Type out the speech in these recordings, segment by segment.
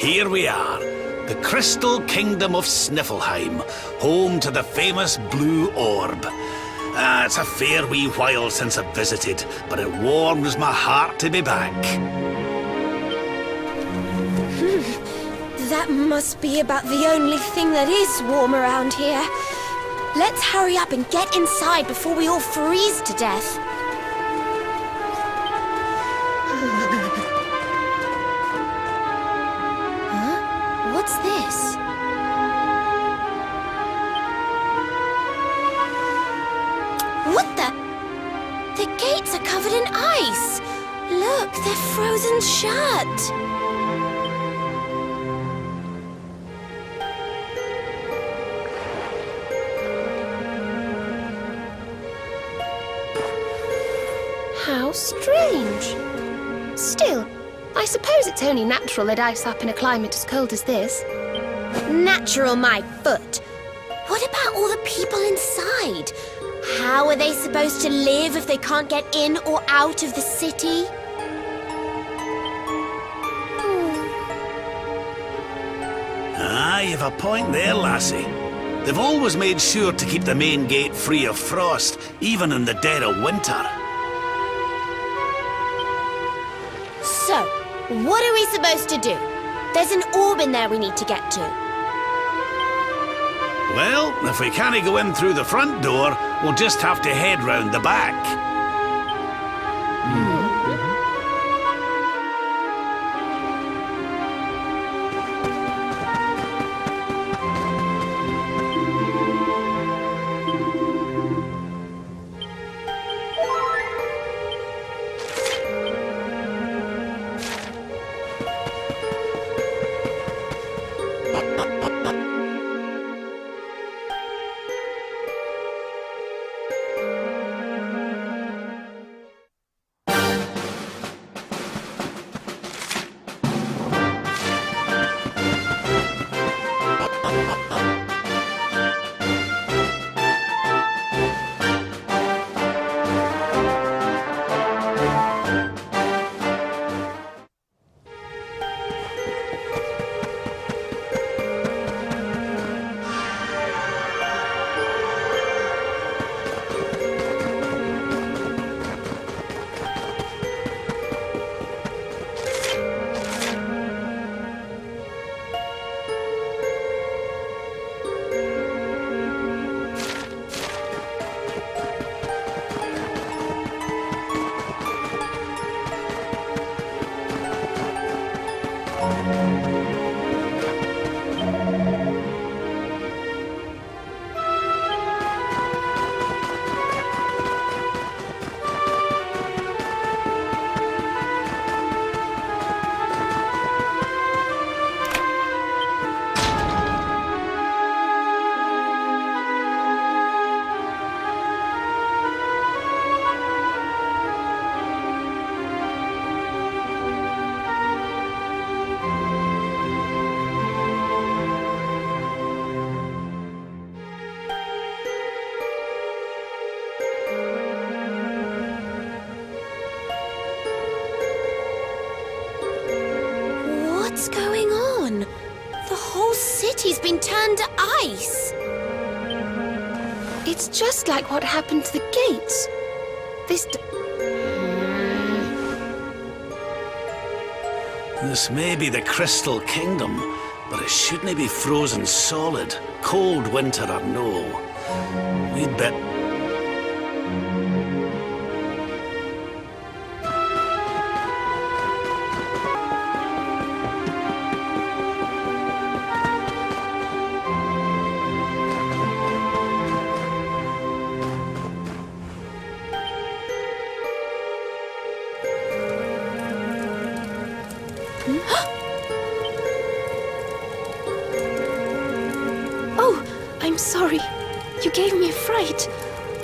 Here we are, the Crystal Kingdom of Sniffleheim, home to the famous Blue Orb. It's a fair wee while since I've visited, but it warms my heart to be back. That must be about the only thing that is warm around here. Let's hurry up and get inside before we all freeze to death. Huh? What's this? What the? The gates are covered in ice. Look, they're frozen shut. How strange. Still, I suppose it's only natural they'd ice up in a climate as cold as this. Natural, my foot. What about all the people inside? How are they supposed to live if they can't get in or out of the city? You've a point there, lassie. They've always made sure to keep the main gate free of frost, even in the dead of winter. So, what are we supposed to do? There's an orb in there we need to get to. Well, if we can't go in through the front door, we'll just have to head round the back. What's going on? The whole city's been turned to ice. It's just like what happened to the gates. This may be the Crystal Kingdom, but it shouldn't be frozen solid, cold winter or no. We'd bet... Oh, I'm sorry. You gave me a fright.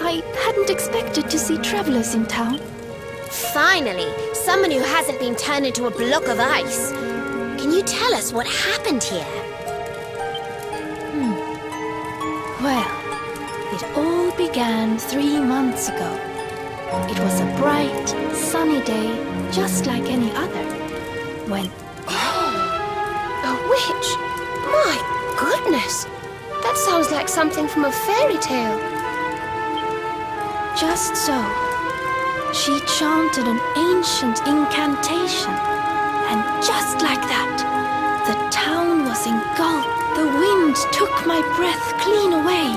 I hadn't expected to see travelers in town. Finally, someone who hasn't been turned into a block of ice. Can you tell us what happened here? Well, it all began 3 months ago. It was a bright, sunny day, just like any other, when... Oh witch? My goodness! That sounds like something from a fairy tale. Just so. She chanted an ancient incantation, and just like that, the town was engulfed. The wind took my breath clean away,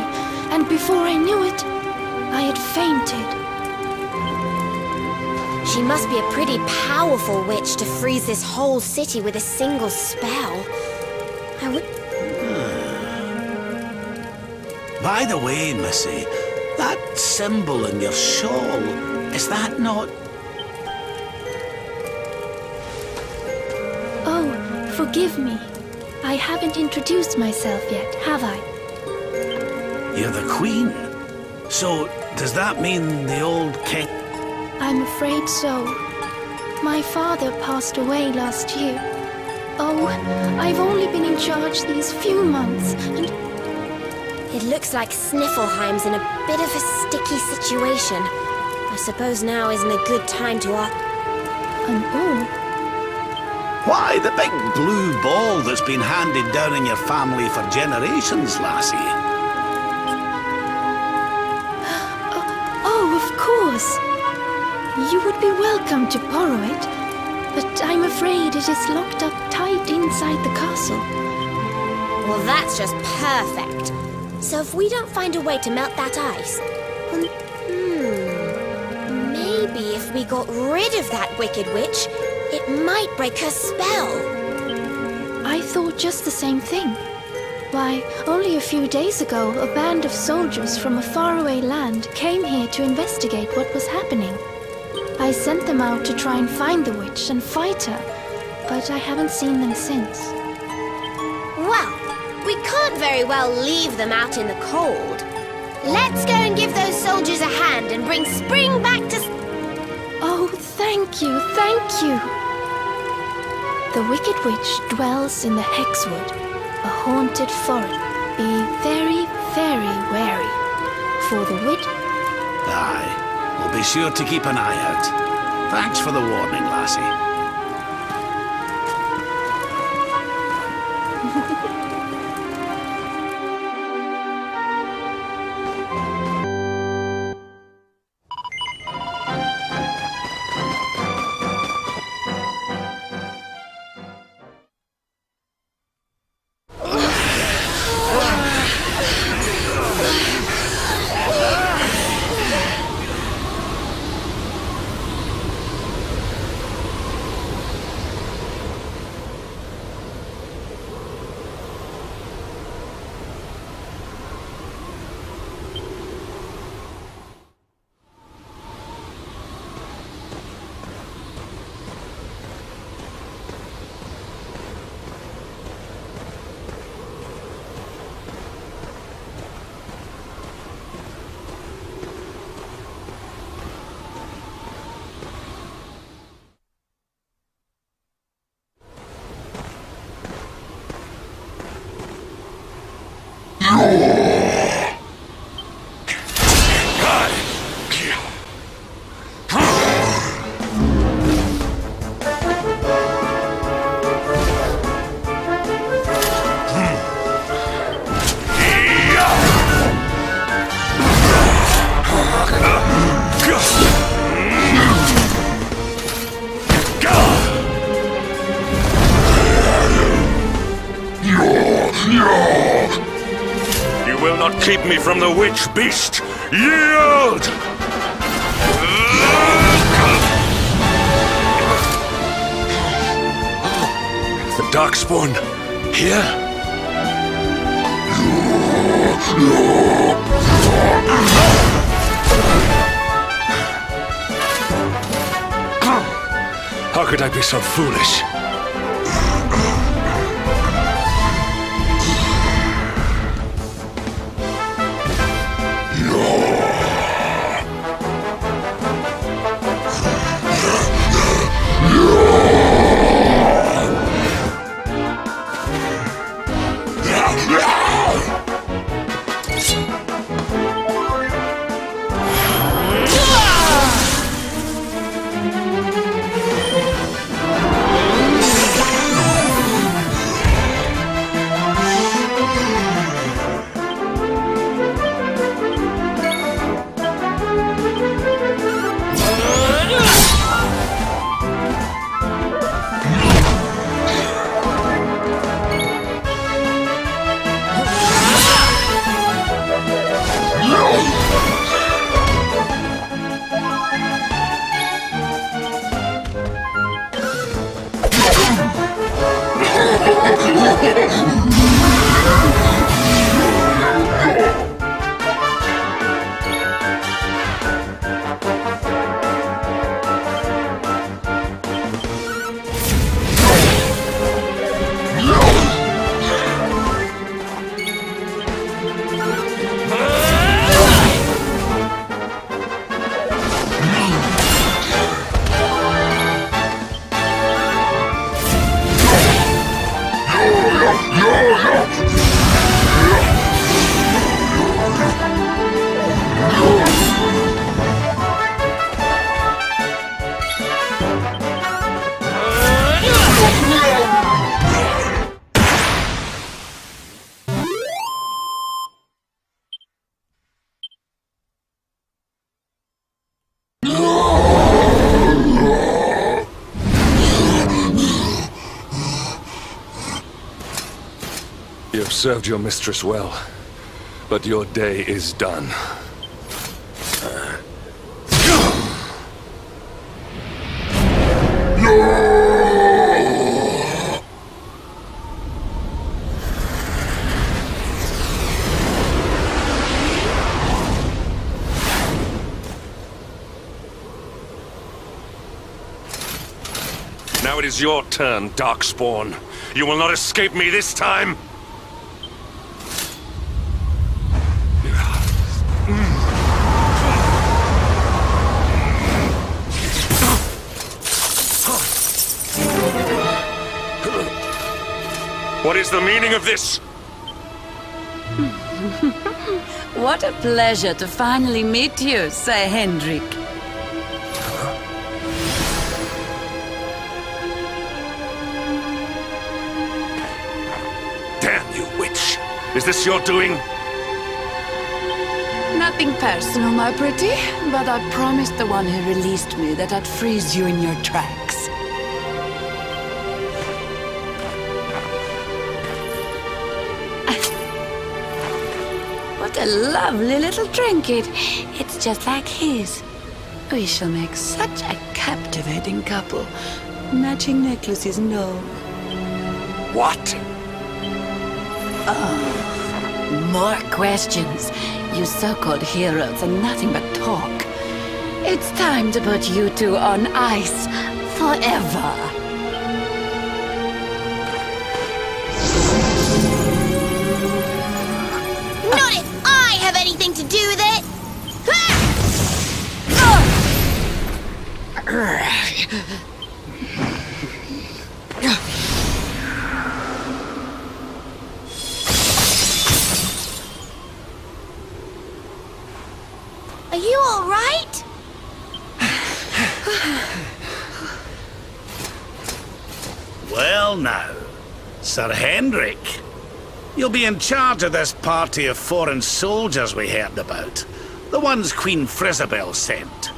and before I knew it, I had fainted. She must be a pretty powerful witch to freeze this whole city with a single spell. I would... By the way, Missy, that symbol in your shawl, is that not... Oh, forgive me. I haven't introduced myself yet, have I? You're the Queen. So, does that mean the old king... I'm afraid so. My father passed away last year. Oh, I've only been in charge these few months, and... It looks like Sniffleheim's in a bit of a sticky situation. I suppose now isn't a good time to An all? Why, the big blue ball that's been handed down in your family for generations, lassie. Oh, of course. You would be welcome to borrow it, but I'm afraid it is locked up tight inside the castle. Well, that's just perfect. So if we don't find a way to melt that ice, maybe if we got rid of that wicked witch, it might break her spell. I thought just the same thing. Why, only a few days ago, a band of soldiers from a faraway land came here to investigate what was happening. I sent them out to try and find the witch and fight her, but I haven't seen them since. Well, we can't very well leave them out in the cold. Let's go and give those soldiers a hand and bring spring back to... Oh, thank you, thank you! The wicked witch dwells in the Hexwood, a haunted forest. Be very, very wary, for the witch... Aye, we'll be sure to keep an eye out. Thanks for the warning, lassie. Keep me from the witch beast! Yield! The Darkspawn here? How could I be so foolish? have served your mistress well, but your day is done. Now it is your turn, Darkspawn. You will not escape me this time! What is the meaning of this? What a pleasure to finally meet you, Sir Hendrik. Damn you, witch! Is this your doing? Nothing personal, my pretty, but I promised the one who released me that I'd freeze you in your tracks. What a lovely little trinket. It's just like his. We shall make such a captivating couple. Matching necklaces and all. What? More questions. You so-called heroes are nothing but talk. It's time to put you two on ice forever. Not if I have anything to do with it! Are you all right? Well now, Sir Hendrik, you'll be in charge of this party of foreign soldiers we heard about. The ones Queen Frisabel sent.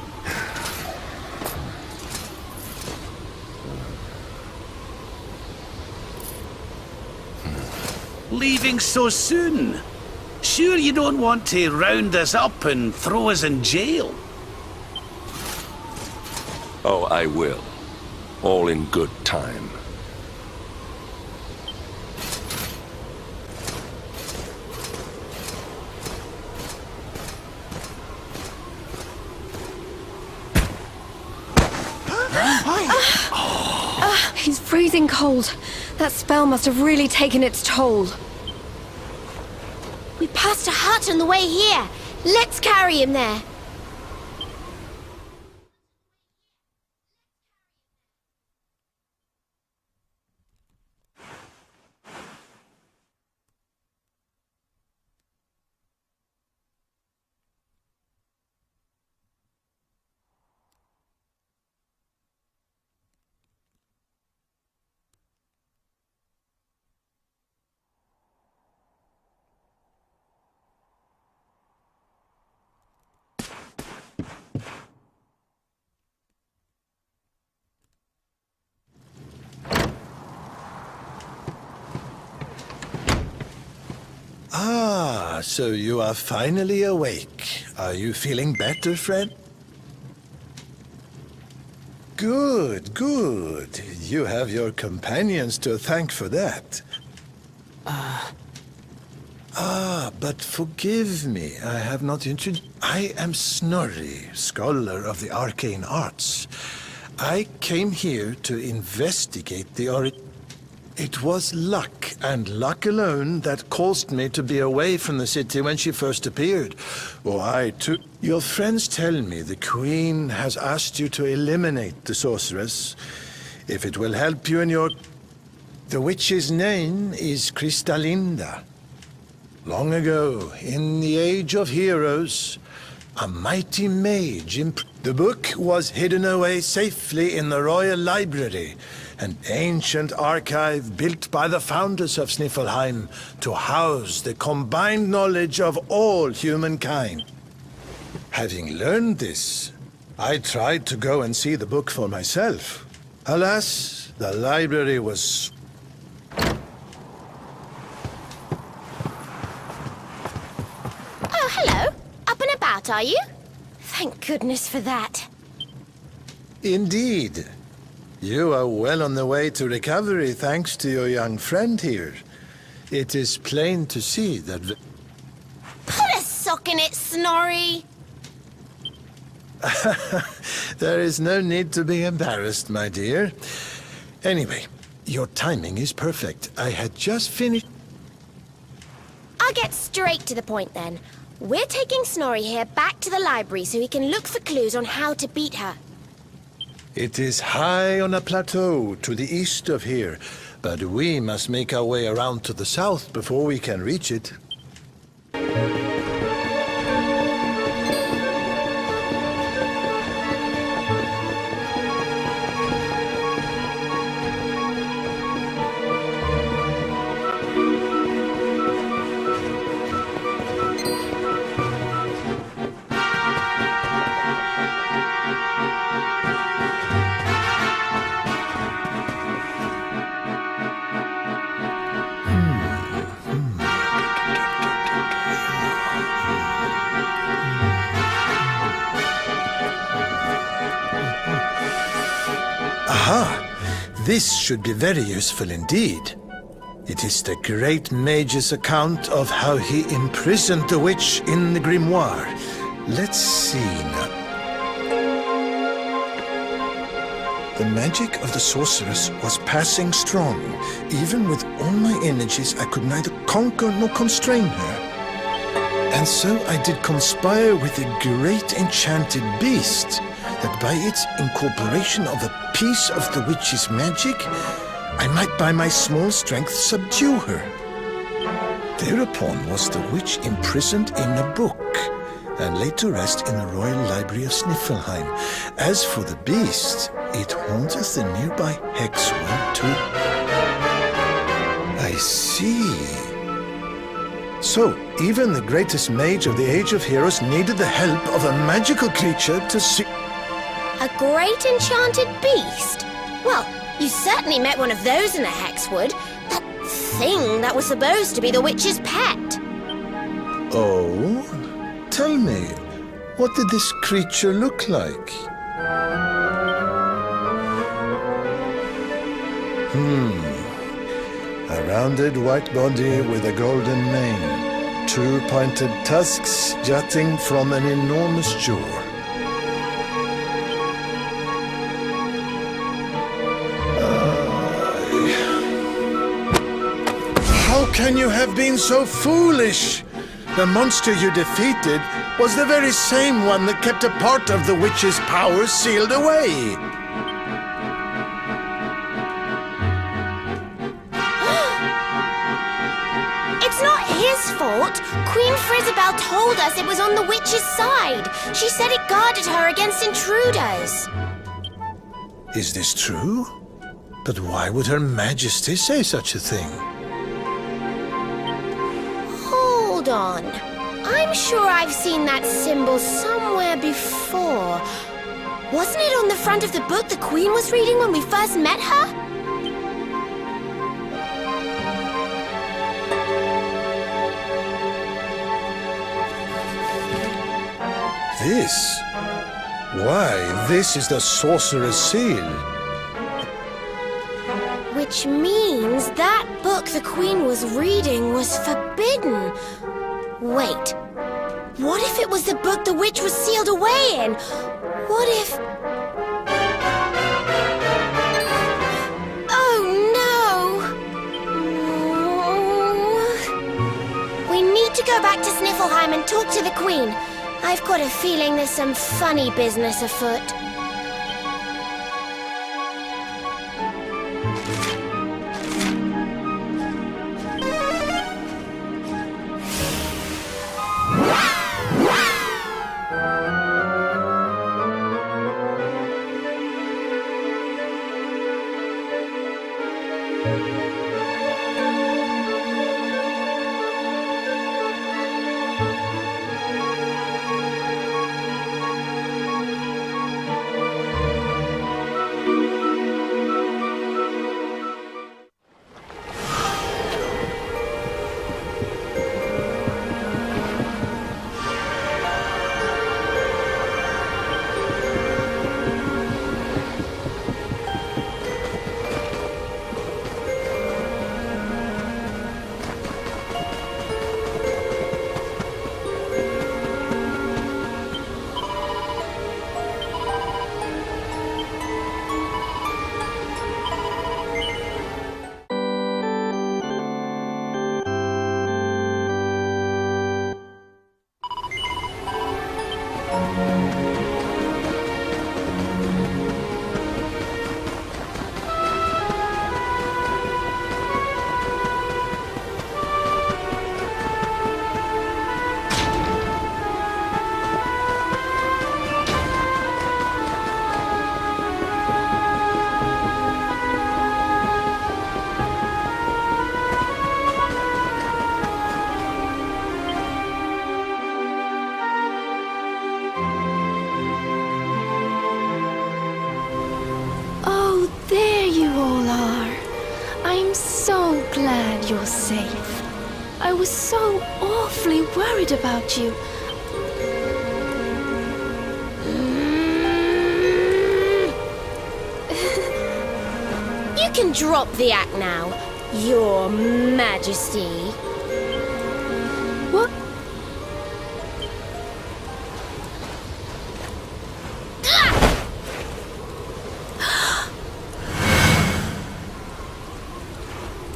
Leaving so soon? Sure you don't want to round us up and throw us in jail? Oh, I will. All in good time. He's freezing cold. That spell must have really taken its toll. We passed a hut on the way here. Let's carry him there. Ah, so you are finally awake. Are you feeling better, friend? Good, good. You have your companions to thank for that. But forgive me, I have not introduced... I am Snorri, scholar of the arcane arts. I came here to investigate the It was luck, and luck alone, that caused me to be away from the city when she first appeared. Oh, I too... Your friends tell me the Queen has asked you to eliminate the sorceress, if it will help you in your... The witch's name is Kristalinda. Long ago, in the Age of Heroes, a mighty mage... The book was hidden away safely in the Royal Library, an ancient archive built by the founders of Sniffelheim to house the combined knowledge of all humankind. Having learned this, I tried to go and see the book for myself. Alas, the library was... out, are you? Thank goodness for that. Indeed. You are well on the way to recovery thanks to your young friend here. It is plain to see that... Put a sock in it, Snorri! There is no need to be embarrassed, my dear. Anyway, your timing is perfect. I had just finished... I'll get straight to the point then. We're taking Snorri here back to the library so he can look for clues on how to beat her. It is high on a plateau to the east of here, but we must make our way around to the south before we can reach it. This should be very useful indeed. It is the great mage's account of how he imprisoned the witch in the grimoire. Let's see now. The magic of the sorceress was passing strong. Even with all my energies, I could neither conquer nor constrain her. And so I did conspire with the great enchanted beast, that by its incorporation of a piece of the witch's magic, I might by my small strength subdue her. Thereupon was the witch imprisoned in a book, and laid to rest in the Royal Library of Sniffelheim. As for the beast, it haunteth the nearby Hexwood too. I see. So, even the greatest mage of the Age of Heroes needed the help of a magical creature to see... A great enchanted beast? Well, you certainly met one of those in the Hexwood. That thing that was supposed to be the witch's pet. Oh? Tell me, what did this creature look like? A rounded white body with a golden mane. Two pointed tusks jutting from an enormous jaw. How can you have been so foolish? The monster you defeated was the very same one that kept a part of the witch's power sealed away. It's not his fault. Queen Frizzabelle told us it was on the witch's side. She said it guarded her against intruders. Is this true? But why would Her Majesty say such a thing? Hold on. I'm sure I've seen that symbol somewhere before. Wasn't it on the front of the book the Queen was reading when we first met her? This? Why, this is the Sorcerer's Seal. Which means that book the Queen was reading was forbidden. Wait, what if it was the book the witch was sealed away in? What if... Oh no! We need to go back to Sniffelheim and talk to the Queen. I've got a feeling there's some funny business afoot. glad you're safe. I was so awfully worried about you. You can drop the act now, Your Majesty. What?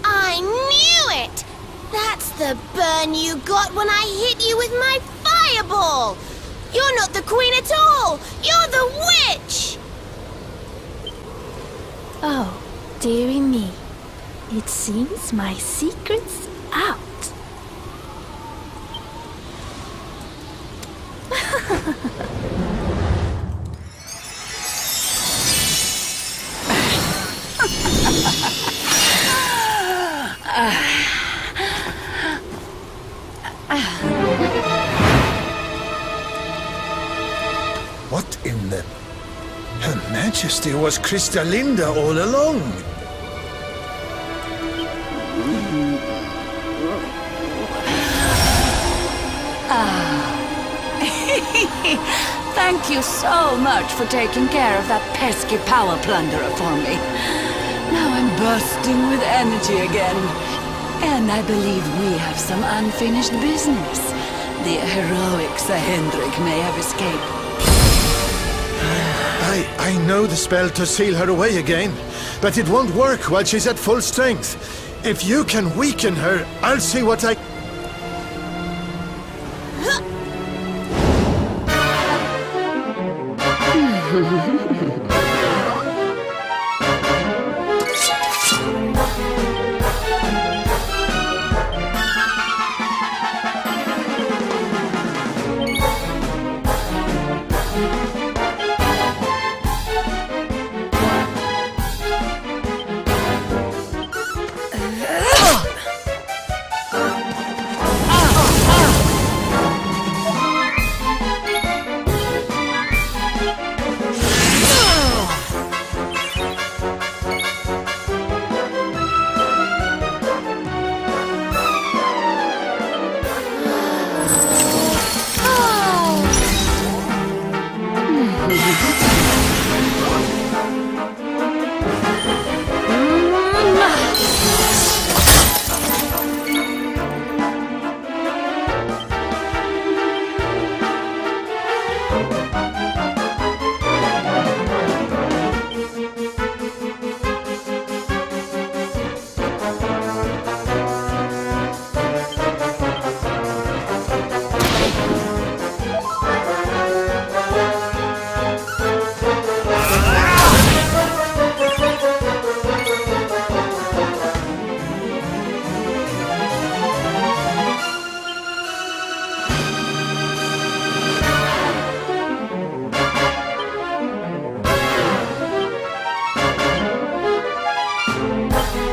I knew it! That's the burn you got when I hit you with my fireball! You're not the queen at all! You're the witch! Oh, dearie me. It seems my secret's out. What in the... Her Majesty was Kristalinda all along. Thank you so much for taking care of that pesky power plunderer for me. Now I'm bursting with energy again. And I believe we have some unfinished business. The heroic Sir Hendrik may have escaped. I know the spell to seal her away again, but it won't work while she's at full strength. If you can weaken her, I'll see what I...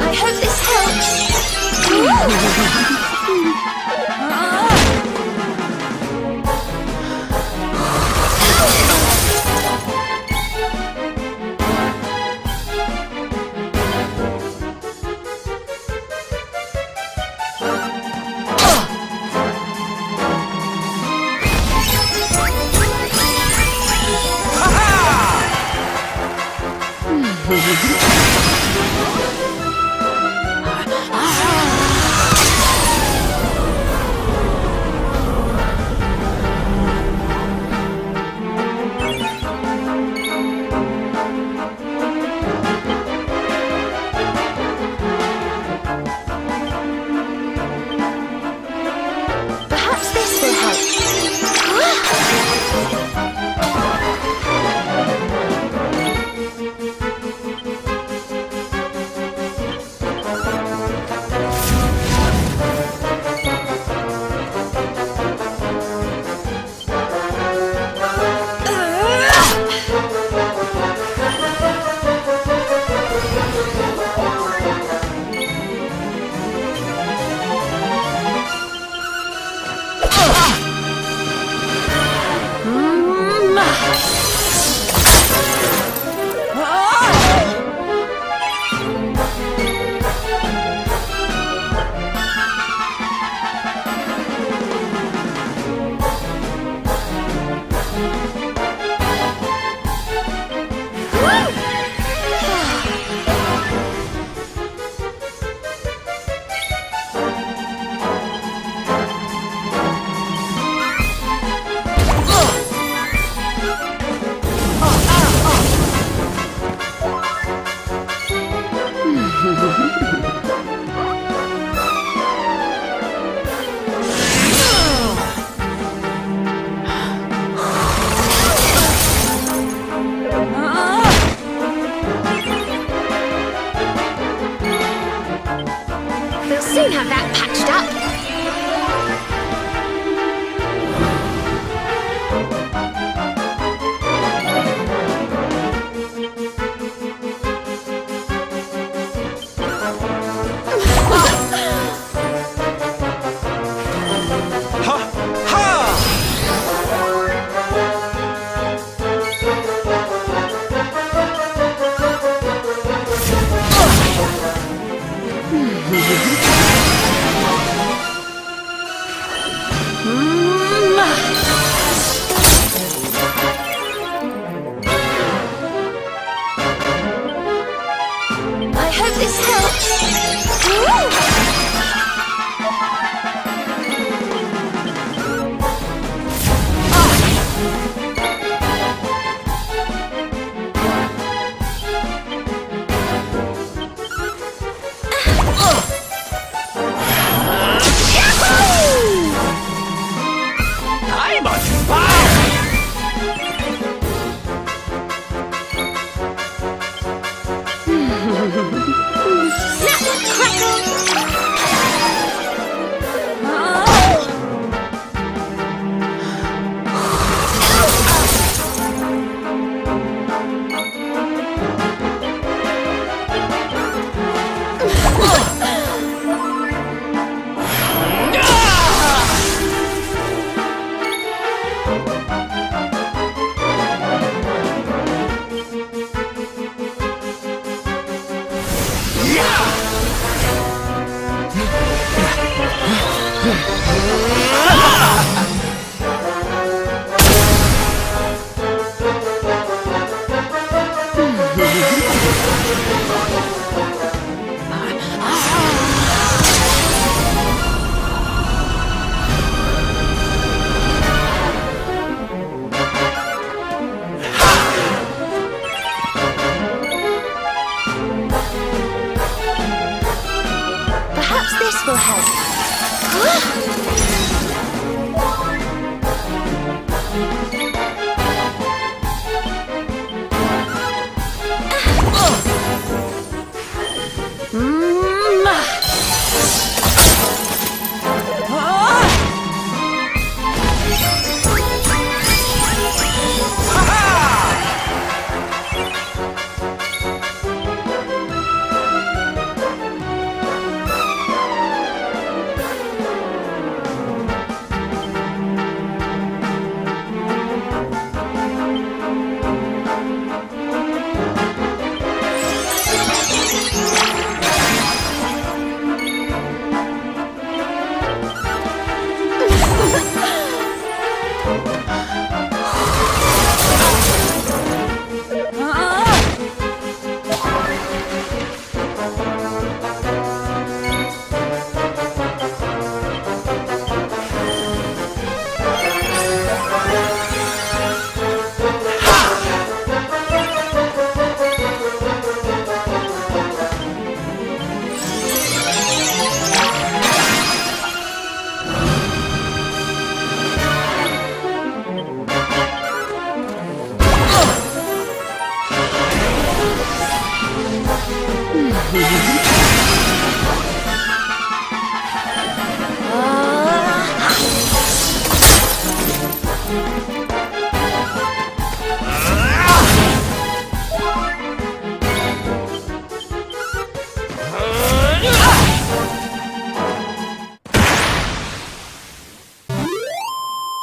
I hope this Perhaps this will help.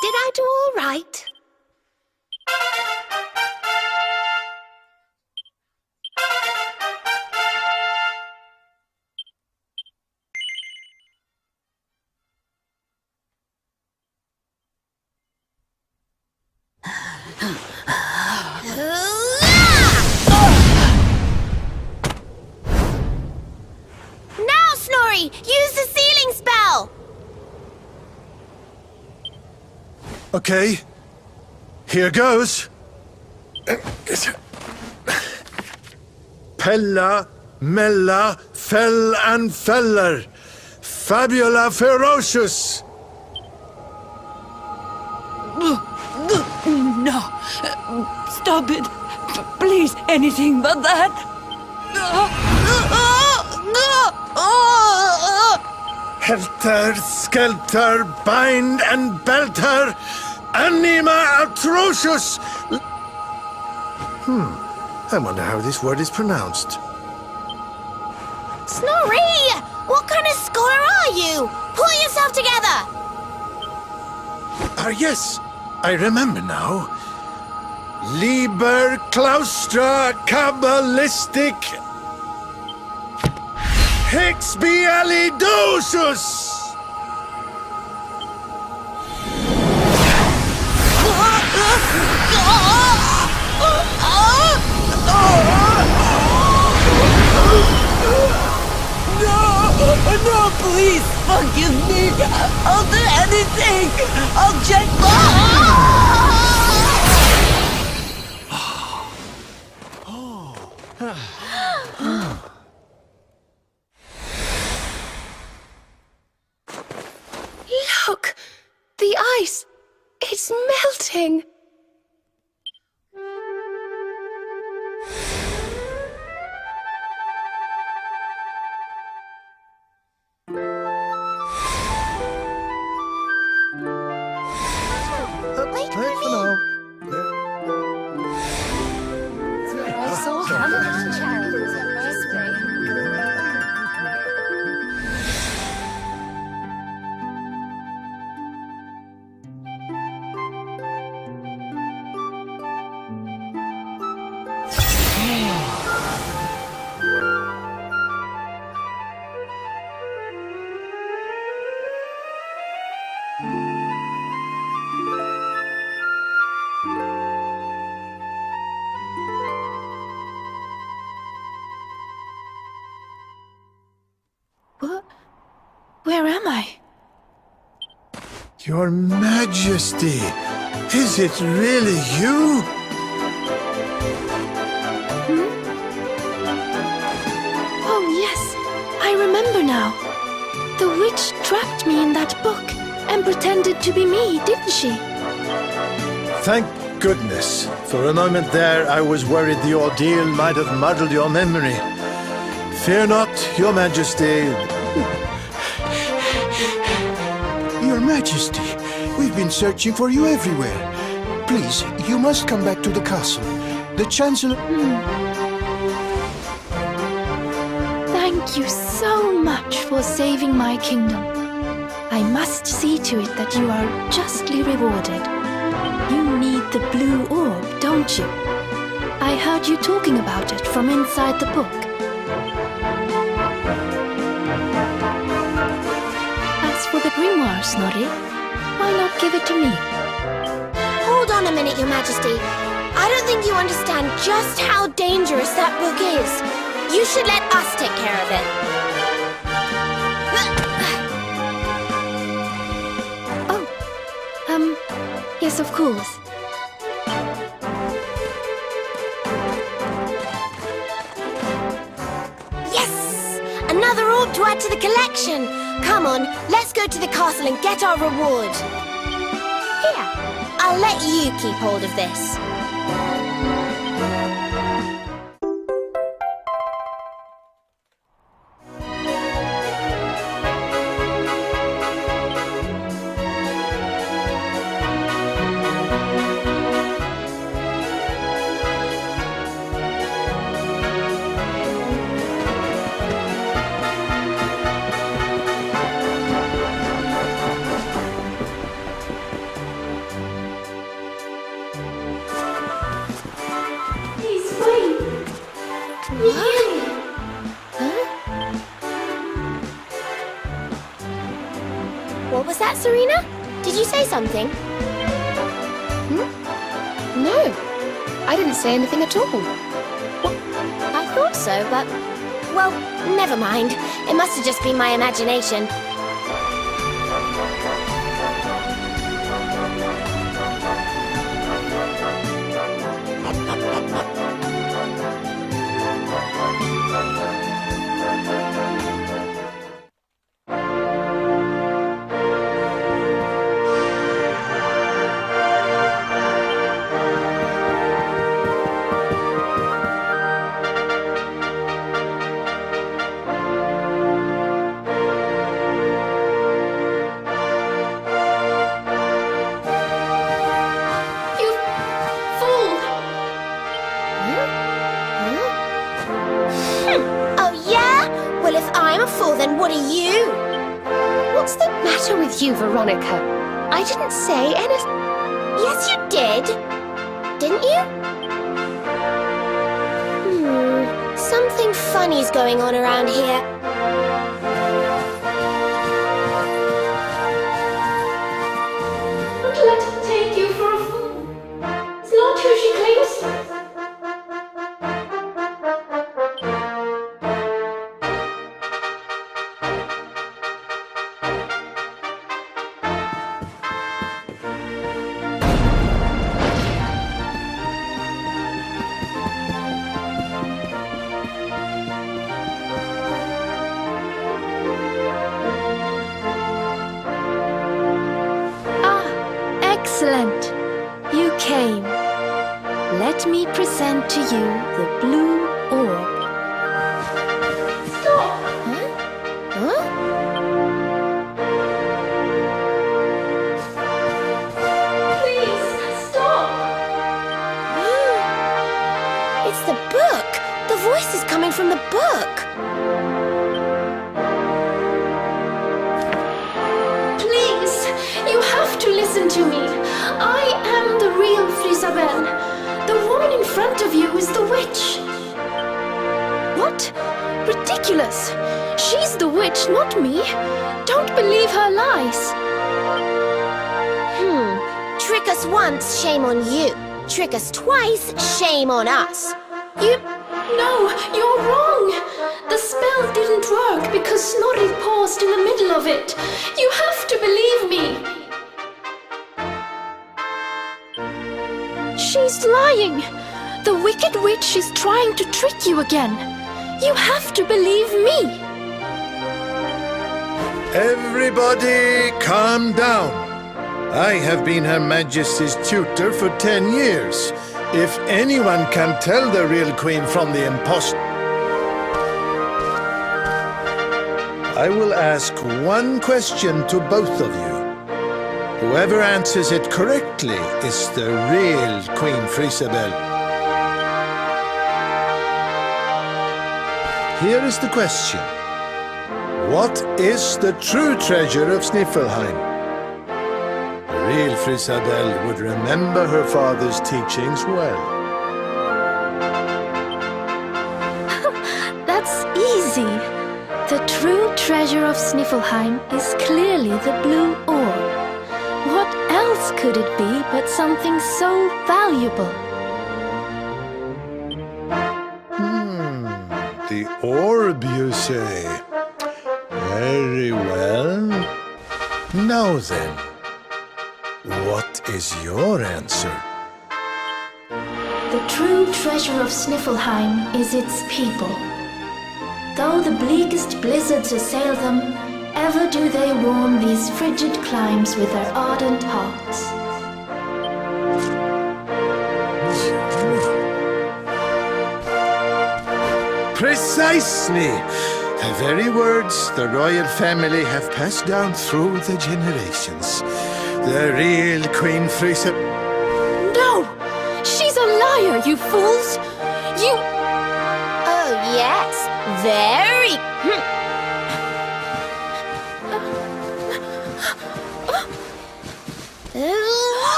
Did I do all right? Now, Snorri! Use the sealing spell! Okay, here goes. Pella, Mella, Fell and Feller. Fabula ferocious. No. Stop it. Please, anything but that. Helter, skelter, bind and belter. Anima atrocious. I wonder how this word is pronounced. Snorri! What kind of scholar are you? Pull yourself together! Ah, yes, I remember now. Liber claustra kabbalistic Hexbialidosus! No, please forgive me. I'll do anything. I'll just. Look! The ice! It's melting! Wait for me! I saw Hamilton Chariot yesterday. Where am I? Your Majesty, is it really you? Oh, yes. I remember now. The witch trapped me in that book and pretended to be me, didn't she? Thank goodness. For a moment there, I was worried the ordeal might have muddled your memory. Fear not, Your Majesty. Your Majesty, we've been searching for you everywhere. Please, you must come back to the castle. The Chancellor... Thank you so much for saving my kingdom. I must see to it that you are justly rewarded. You need the blue orb, don't you? I heard you talking about it from inside the book. As for the grimoire, Snorri, why not give it to me? Hold on a minute, Your Majesty. I don't think you understand just how dangerous that book is. You should let us take care of it. Yes, of course. Yes! Another orb to add to the collection. Come on, let's go to the castle and get our reward. Here, I'll let you keep hold of this. What was that, Serena? Did you say something? No, I didn't say anything at all. I thought so, but... well, never mind. It must have just been my imagination. Then what are you? What's the matter with you, Veronica? I didn't say anything. Yes, you did. Didn't you? Something funny's going on around here. Don't let her take you for a fool. It's not who she claims to be. Excellent! You came. Let me present to you the blue orb. Stop! Huh? Please, stop! It's the book! The voice is coming from the book! Please, you have to listen to me. I am the real Frisabelle. The woman in front of you is the witch. What? Ridiculous! She's the witch, not me. Don't believe her lies. Trick us once, shame on you. Trick us twice, shame on us. No, you're wrong. The spell didn't work because Snorri paused in the middle of it. You have to believe me. She's lying. The wicked witch is trying to trick you again. You have to believe me. Everybody, calm down. I have been Her Majesty's tutor for 10 years. If anyone can tell the real queen from the impostor... I will ask one question to both of you. Whoever answers it correctly is the real Queen Frisabel. Here is the question. What is the true treasure of Sniffelheim? The real Frisabel would remember her father's teachings well. That's easy. The true treasure of Sniffelheim is clearly the blue orb. What else could it be but something so valuable? The orb, you say? Very well. Now then, what is your answer? The true treasure of Sniffelheim is its people. Though the bleakest blizzards assail them, ever do they warm these frigid climes with their ardent hearts. Precisely! The very words the royal family have passed down through the generations. The real Queen Frisa... No! She's a liar, you fools! You... Oh, yes. Very.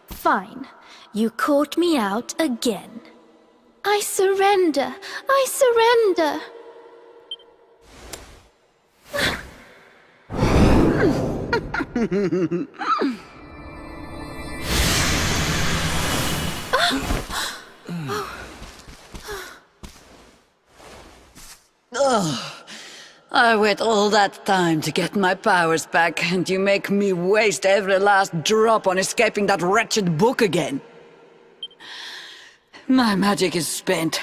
Fine. You caught me out again. I surrender. I surrender. I wait all that time to get my powers back, and you make me waste every last drop on escaping that wretched book again. My magic is spent.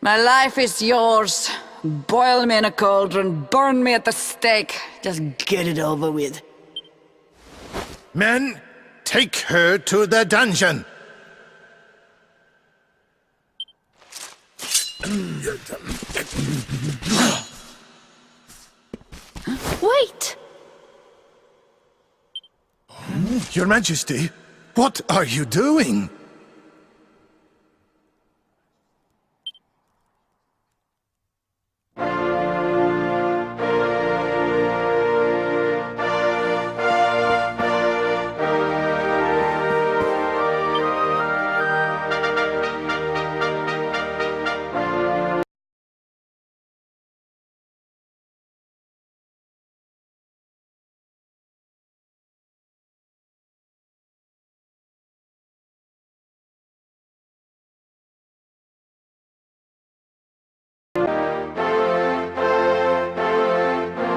My life is yours. Boil me in a cauldron, burn me at the stake. Just get it over with. Men, take her to the dungeon! Wait! Your Majesty, what are you doing?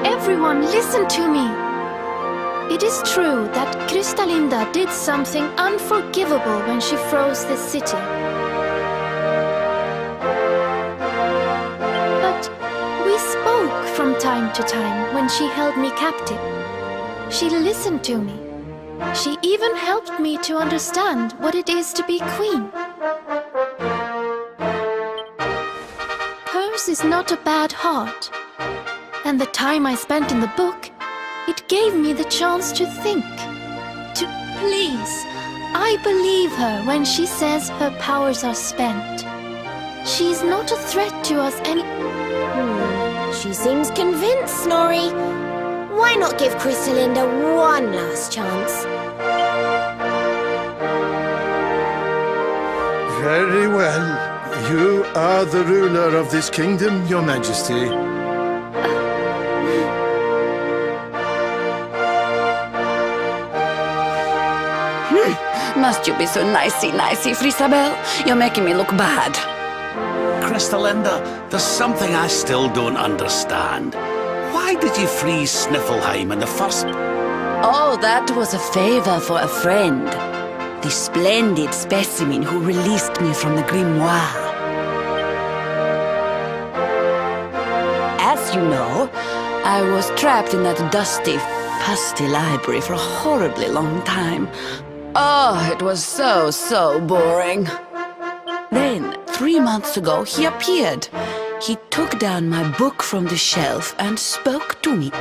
Everyone, listen to me. It is true that Kristalinda did something unforgivable when she froze this city. But we spoke from time to time when she held me captive. She listened to me. She even helped me to understand what it is to be queen. Hers is not a bad heart. And the time I spent in the book, it gave me the chance to think. To please, I believe her when she says her powers are spent. She's not a threat to us any... She seems convinced, Snorri. Why not give Kristalinda one last chance? Very well. You are the ruler of this kingdom, Your Majesty. Must you be so nicey, Frisabel? You're making me look bad. Kristalinda, there's something I still don't understand. Why did you freeze Sniffelheim in the first... Oh, that was a favor for a friend. The splendid specimen who released me from the grimoire. as you know, I was trapped in that dusty, fusty library for a horribly long time. Oh, it was so boring. Then, 3 months ago, he appeared. He took down my book from the shelf and spoke to me.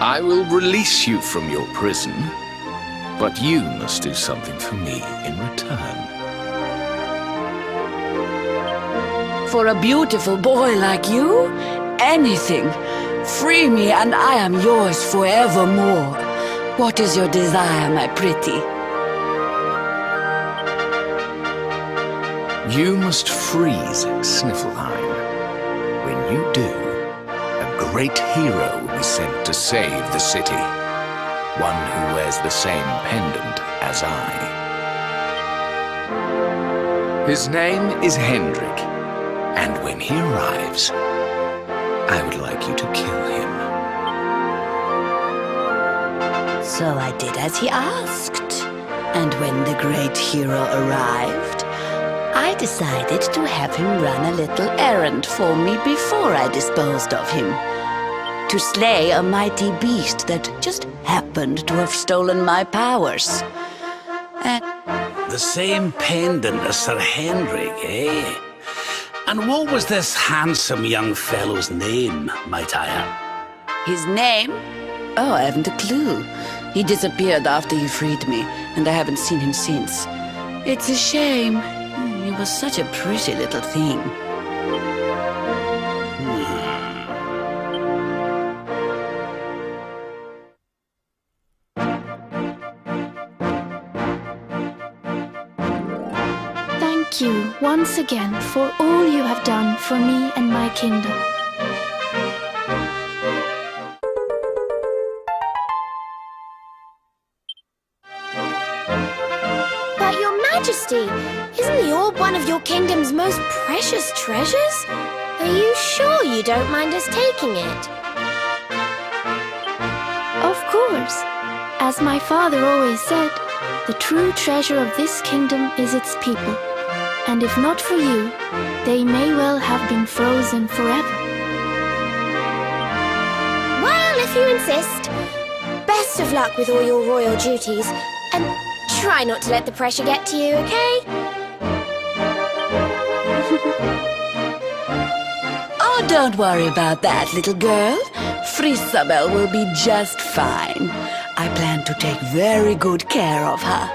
I will release you from your prison, but you must do something for me in return. For a beautiful boy like you, anything. Free me and I am yours forevermore. What is your desire, my pretty? You must freeze Sniffleheim. When you do, a great hero will be sent to save the city. One who wears the same pendant as I. His name is Hendrik, and when he arrives, I would like you to kill him. So I did as he asked. And when the great hero arrived, I decided to have him run a little errand for me before I disposed of him. To slay a mighty beast that just happened to have stolen my powers. And The same pendant as Sir Hendrik, eh? And what was this handsome young fellow's name, might I ask? his name? Oh, I haven't a clue. He disappeared after he freed me, and I haven't seen him since. It's a shame. He was such a pretty little thing. Thank you once again for all you have done for me and my kingdom. But Your Majesty, isn't the orb one of your kingdom's most precious treasures? Are you sure you don't mind us taking it? Of course. As my father always said, the true treasure of this kingdom is its people. And if not for you, they may well have been frozen forever. Well, if you insist. Best of luck with all your royal duties. And try not to let the pressure get to you, okay? Oh, don't worry about that, little girl. Frisabel will be just fine. I plan to take very good care of her.